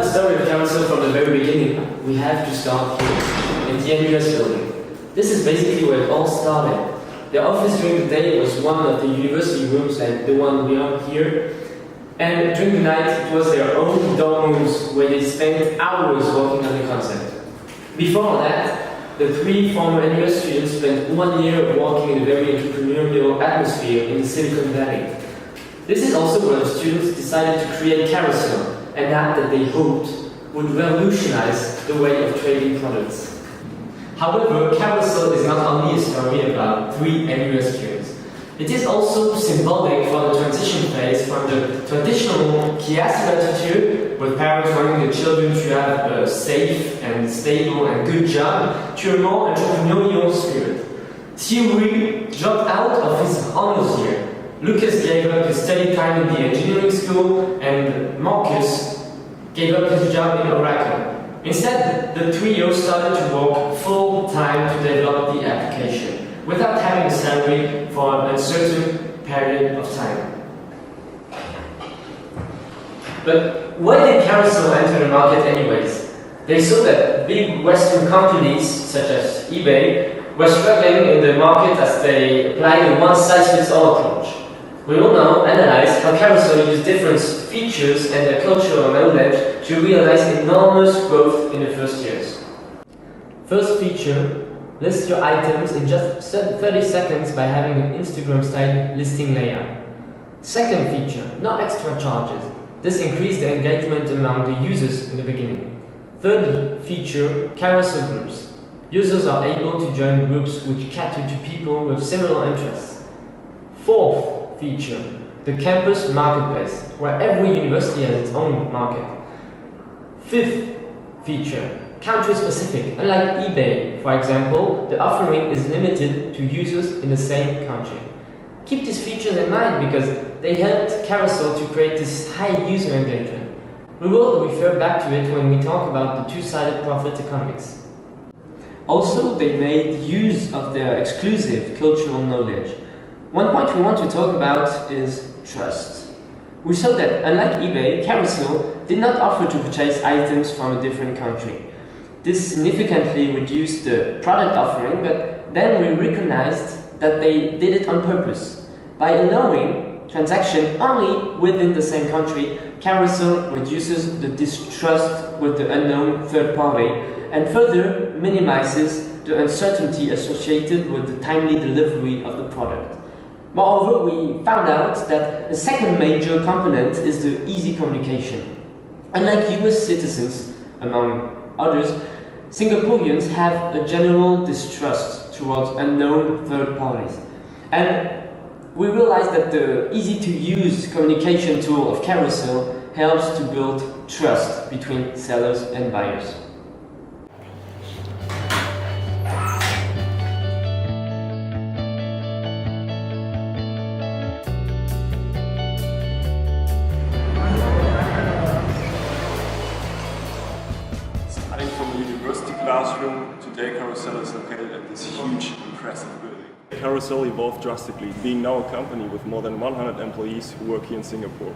the story of Carousell from the very beginning, we have to start here, in the NUS building. This is basically where it all started. The office during the day was one of the university rooms like the one we are here. And during the night, it was their own dorm rooms where they spent hours working on the concept. Before that, the 3 former NUS students spent 1 year working in a very entrepreneurial atmosphere in the Silicon Valley. This is also where the students decided to create Carousell, an app that they hoped would revolutionize the way of trading products. However, Carousell is not only a story about 3 NUS students. It is also symbolic for the transition phase from the traditional kiosk attitude, with parents wanting their children to have a safe and stable and good job, to a more entrepreneurial spirit. Thierry dropped out of his honors year. Lucas gave up his study time in the engineering school, and Marcus gave up his job in Oracle. Instead, the trio started to work full-time to develop the application, without having a salary for an uncertain period of time. But why did Carousell enter the market anyways? They saw that big Western companies, such as eBay, were struggling in the market as they applied a one-size-fits-all approach. We will now analyze how Carousell used different features and their cultural knowledge to realize enormous growth in the first years. First feature, list your items in just 30 seconds by having an Instagram-style listing layout. Second feature, no extra charges. This increased the engagement among the users in the beginning. Third feature, Carousell groups. Users are able to join groups which cater to people with similar interests. Fourth feature, the campus marketplace, where every university has its own market. Fifth feature, country-specific. Unlike eBay, for example, the offering is limited to users in the same country. Keep these features in mind because they helped Carousell to create this high user engagement. We will refer back to it when we talk about the two-sided profit economics. Also, they made use of their exclusive cultural knowledge. One point we want to talk about is trust. We saw that, unlike eBay, Carousell did not offer to purchase items from a different country. This significantly reduced the product offering, but then we recognized that they did it on purpose. By allowing transaction only within the same country, Carousell reduces the distrust with the unknown third party and further minimizes the uncertainty associated with the timely delivery of the product. Moreover, we found out that the second major component is the easy communication. Unlike US citizens, among others, Singaporeans have a general distrust towards unknown third parties. And we realized that the easy-to-use communication tool of Carousell helps to build trust between sellers and buyers. Starting from a university classroom, today Carousell is located at this huge, impressive building. Carousell evolved drastically, being now a company with more than 100 employees who work here in Singapore.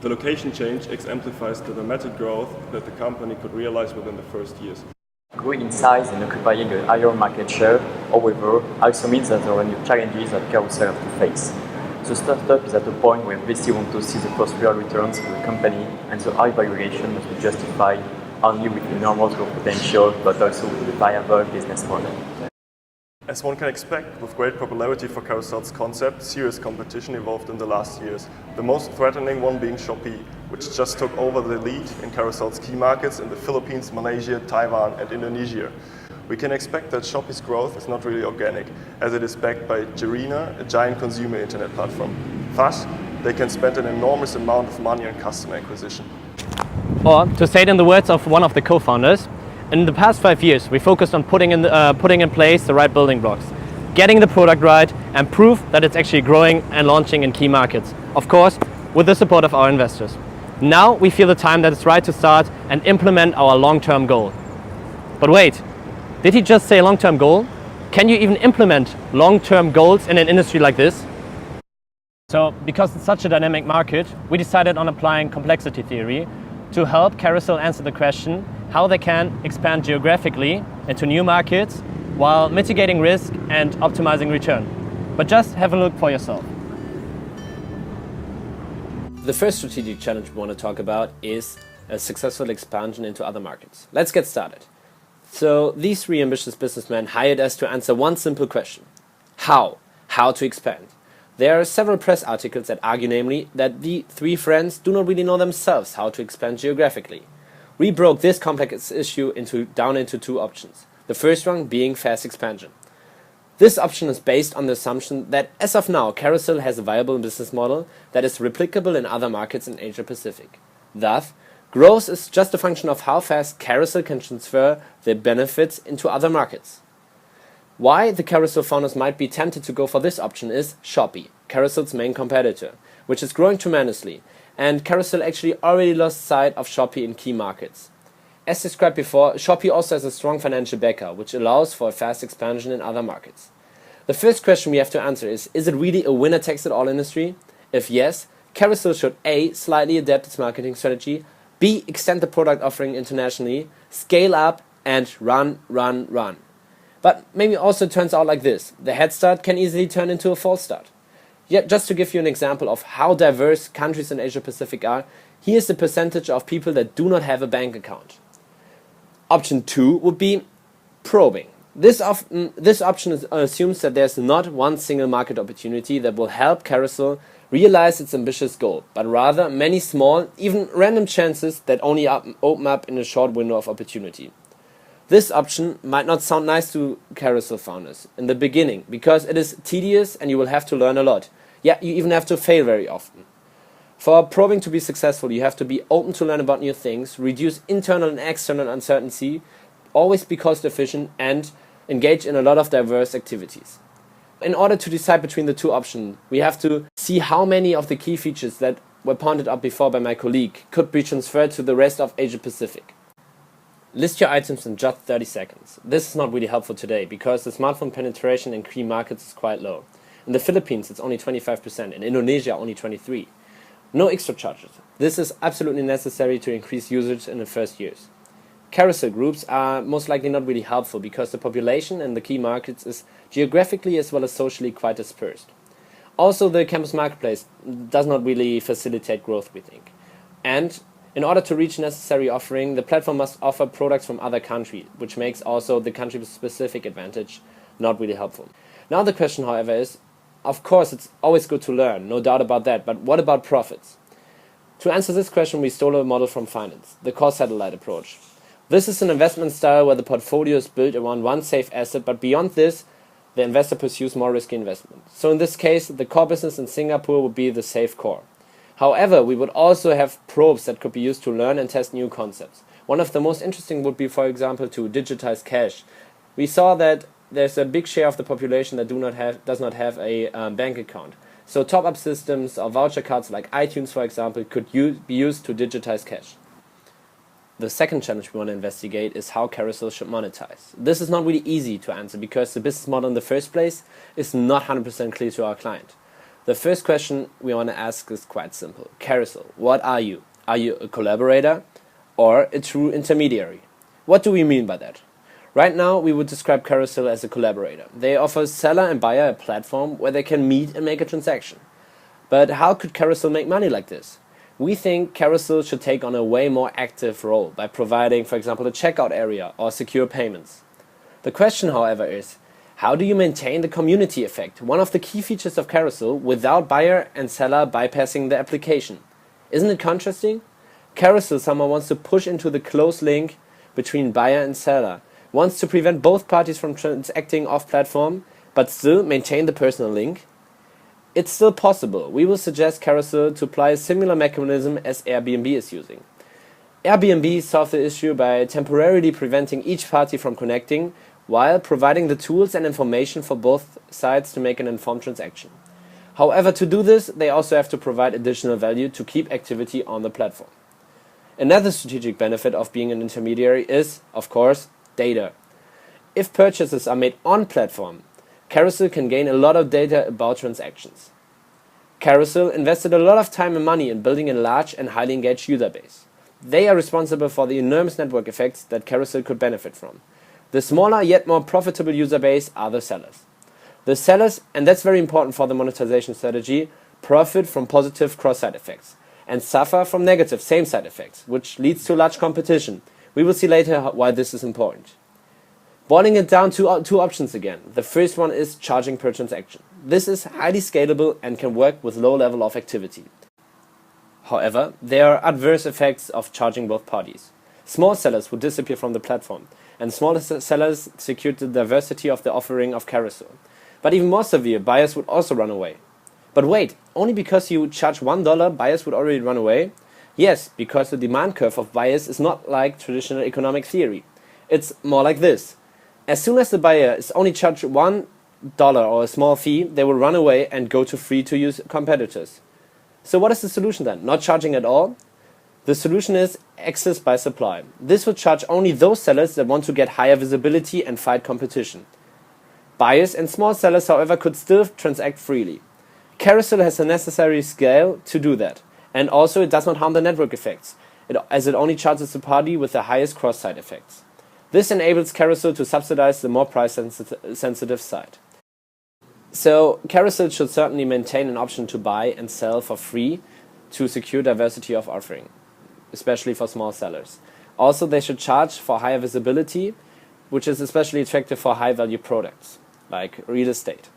The location change exemplifies the dramatic growth that the company could realize within the first years. Growing in size and occupying a higher market share, however, also means that there are new challenges that Carousell have to face. The startup is at a point where investors want to see the first real returns for the company, and the high valuation must be justified only with enormous growth potential, but also with a viable business model. As one can expect, with great popularity for Carousell's concept, serious competition evolved in the last years. The most threatening one being Shopee, which just took over the lead in Carousell's key markets in the Philippines, Malaysia, Taiwan and Indonesia. We can expect that Shopee's growth is not really organic, as it is backed by Garena, a giant consumer internet platform. Thus, they can spend an enormous amount of money on customer acquisition. Or, to say it in the words of one of the co-founders, in the past 5 years, we focused on putting in place the right building blocks, getting the product right, and proof that it's actually growing and launching in key markets. Of course, with the support of our investors. Now we feel the time that it's right to start and implement our long-term goal. But wait, did he just say long-term goal? Can you even implement long-term goals in an industry like this? So, because it's such a dynamic market, we decided on applying complexity theory, to help Carousell answer the question how they can expand geographically into new markets while mitigating risk and optimizing return. But just have a look for yourself. The first strategic challenge we want to talk about is a successful expansion into other markets. Let's get started. So these three ambitious businessmen hired us to answer one simple question. How? How to expand? There are several press articles that argue namely that the three friends do not really know themselves how to expand geographically. We broke this complex issue down into two options. The first one being fast expansion. This option is based on the assumption that as of now, Carousell has a viable business model that is replicable in other markets in Asia Pacific. Thus, growth is just a function of how fast Carousell can transfer the benefits into other markets. Why the Carousell founders might be tempted to go for this option is Shopee, Carousell's main competitor, which is growing tremendously, and Carousell actually already lost sight of Shopee in key markets. As described before, Shopee also has a strong financial backer, which allows for a fast expansion in other markets. The first question we have to answer is it really a winner-takes-it-all industry? If yes, Carousell should A. slightly adapt its marketing strategy, B. extend the product offering internationally, scale up, and run. But maybe also it turns out like this. The head start can easily turn into a false start. Yet, just to give you an example of how diverse countries in Asia Pacific are, here's the percentage of people that do not have a bank account. Option 2 would be probing. This option assumes that there's not one single market opportunity that will help Carousell realize its ambitious goal, but rather many small, even random chances that only open up in a short window of opportunity. This option might not sound nice to Carousell founders in the beginning because it is tedious and you will have to learn a lot. Yeah, you even have to fail very often. For probing to be successful, you have to be open to learn about new things, reduce internal and external uncertainty, always be cost efficient, and engage in a lot of diverse activities. In order to decide between the two options, we have to see how many of the key features that were pointed out before by my colleague could be transferred to the rest of Asia Pacific. List your items in just 30 seconds. This is not really helpful today because the smartphone penetration in key markets is quite low. In the Philippines it's only 25%, in Indonesia only 23%. No extra charges. This is absolutely necessary to increase usage in the first years. Carousell groups are most likely not really helpful because the population in the key markets is geographically as well as socially quite dispersed. Also, the campus marketplace does not really facilitate growth, we think. And in order to reach necessary offering, the platform must offer products from other countries, which makes also the country-specific advantage not really helpful. Now the question, however, is, of course, it's always good to learn, no doubt about that, but what about profits? To answer this question, we stole a model from finance, the core satellite approach. This is an investment style where the portfolio is built around one safe asset, but beyond this, the investor pursues more risky investment. So in this case, the core business in Singapore would be the safe core. However, we would also have probes that could be used to learn and test new concepts. One of the most interesting would be, for example, to digitize cash. We saw that there's a big share of the population that does not have a bank account. So top-up systems or voucher cards like iTunes, for example, could be used to digitize cash. The second challenge we want to investigate is how Carousell should monetize. This is not really easy to answer because the business model in the first place is not 100% clear to our client. The first question we want to ask is quite simple. Carousell, what are you? Are you a collaborator or a true intermediary? What do we mean by that? Right now, we would describe Carousell as a collaborator. They offer seller and buyer a platform where they can meet and make a transaction. But how could Carousell make money like this? We think Carousell should take on a way more active role by providing, for example, a checkout area or secure payments. The question, however, is how do you maintain the community effect, one of the key features of Carousell, without buyer and seller bypassing the application? Isn't it contrasting? Carousell somehow wants to push into the close link between buyer and seller, wants to prevent both parties from transacting off-platform, but still maintain the personal link. It's still possible. We will suggest Carousell to apply a similar mechanism as Airbnb is using. Airbnb solved the issue by temporarily preventing each party from connecting, while providing the tools and information for both sides to make an informed transaction. However, to do this, they also have to provide additional value to keep activity on the platform. Another strategic benefit of being an intermediary is, of course, data. If purchases are made on platform, Carousell can gain a lot of data about transactions. Carousell invested a lot of time and money in building a large and highly engaged user base. They are responsible for the enormous network effects that Carousell could benefit from. The smaller yet more profitable user base are the sellers. The sellers, and that's very important for the monetization strategy, profit from positive cross-site effects and suffer from negative same-site effects, which leads to large competition. We will see later why this is important. Boiling it down to two options again. The first one is charging per transaction. This is highly scalable and can work with low level of activity. However, there are adverse effects of charging both parties. Small sellers would disappear from the platform, and smaller sellers secured the diversity of the offering of Carousell. But even more severe, buyers would also run away. But wait, only because you charge $1, buyers would already run away? Yes, because the demand curve of buyers is not like traditional economic theory. It's more like this. As soon as the buyer is only charged $1 or a small fee, they will run away and go to free-to-use competitors. So what is the solution then? Not charging at all? The solution is access by supply. This will charge only those sellers that want to get higher visibility and fight competition. Buyers and small sellers, however, could still transact freely. Carousell has the necessary scale to do that, and also it does not harm the network effects, as it only charges the party with the highest cross-site effects. This enables Carousell to subsidize the more price-sensitive side. So Carousell should certainly maintain an option to buy and sell for free to secure diversity of offering, especially for small sellers. Also, they should charge for higher visibility, which is especially attractive for high-value products, like real estate.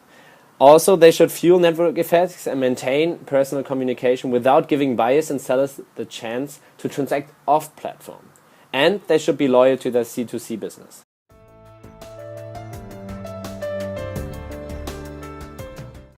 Also, they should fuel network effects and maintain personal communication without giving buyers and sellers the chance to transact off-platform. And they should be loyal to their C2C business.